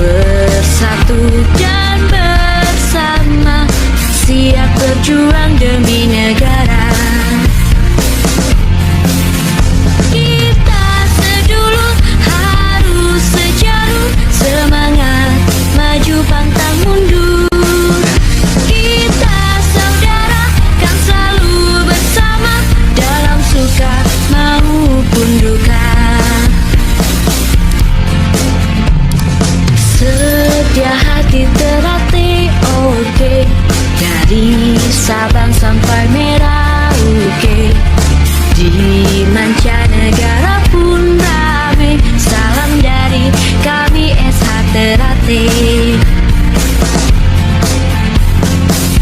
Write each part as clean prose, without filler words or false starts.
Bersatu dan bersama, siap berjuang demi negara. Kita sedulur harus sejalan, semangat maju pantang mundur. Kita saudara kan selalu bersama, dalam suka maupun duka. Setia hati terlatih, oke. Dari Sabang sampai Merauke, di mancanegara pun rame. Salam dari kami SH Ternate.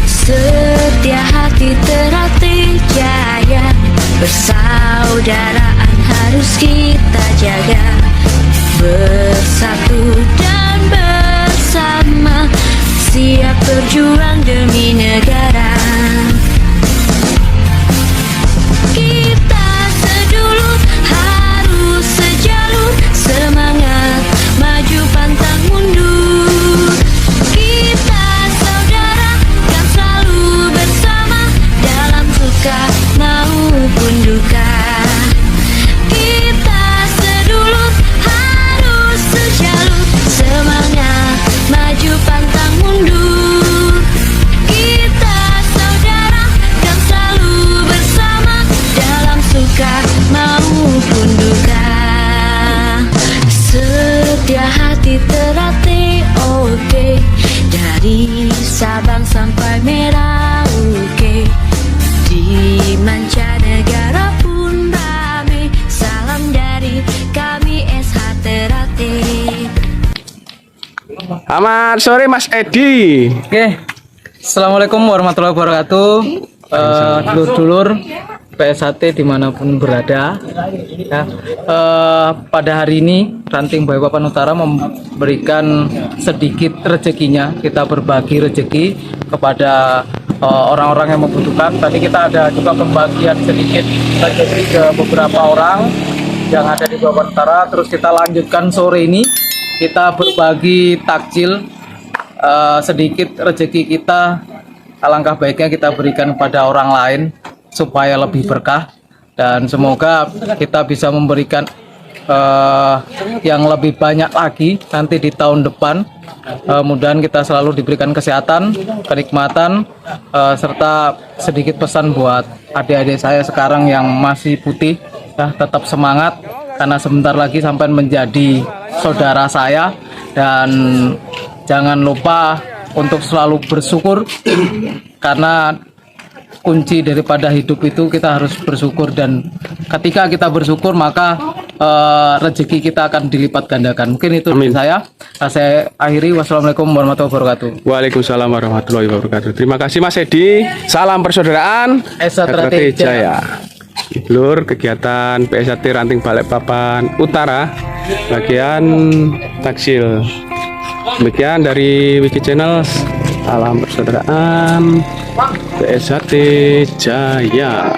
Setia hati Ternate jaya, persaudaraan harus kita jaga. Bersatu dan bersama, siap berjuang demi negara. Kita sedulur harus sejalur, semangat maju pantang mundur. Kita saudara kan selalu bersama, dalam suka maupun duka. Kita sedulur harus sejalur, semangat maju pantang mundur. Kita saudara kan selalu bersama, dalam suka maupun duka. Setia hati terlatih, oke. Dari Sabang sampai Merauke, di mancanegara pun rame. Salam dari kami SH Ternate. Selamat sore Mas Edi. Oke, assalamualaikum warahmatullahi wabarakatuh. Dulur-dulur PSHT dimanapun berada. Ya, pada hari ini Ranting Balikpapan Utara memberikan sedikit rezekinya. Kita berbagi rezeki kepada orang-orang yang membutuhkan. Tadi kita ada juga pembagian sedikit rezeki ke beberapa orang yang ada di Balikpapan Utara. Terus kita lanjutkan sore ini, kita berbagi takjil. Sedikit rezeki kita, alangkah baiknya kita berikan kepada orang lain supaya lebih berkah, dan semoga kita bisa memberikan yang lebih banyak lagi nanti di tahun depan. Mudah-mudahan kita selalu diberikan kesehatan, kenikmatan, serta sedikit pesan buat adik-adik saya sekarang yang masih putih, ya, tetap semangat karena sebentar lagi sampai menjadi saudara saya, dan jangan lupa untuk selalu bersyukur karena kunci daripada hidup itu kita harus bersyukur, dan ketika kita bersyukur maka rezeki kita akan dilipat gandakan. Mungkin itu dari saya. Saya akhiri. Wassalamualaikum warahmatullahi wabarakatuh. Waalaikumsalam warahmatullahi wabarakatuh. Terima kasih Mas Edi. Salam persaudaraan. Esatrate Jaya. Lur, kegiatan PSAT Ranting Balikpapan Utara bagian taksil. Demikian dari Wiki Channel. Salam persaudaraan PSAT Jaya.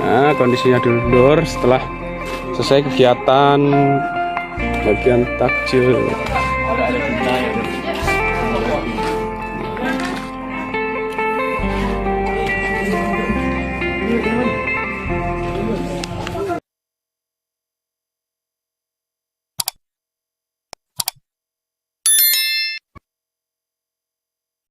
Nah, kondisinya dulur setelah selesai kegiatan bagian takjil.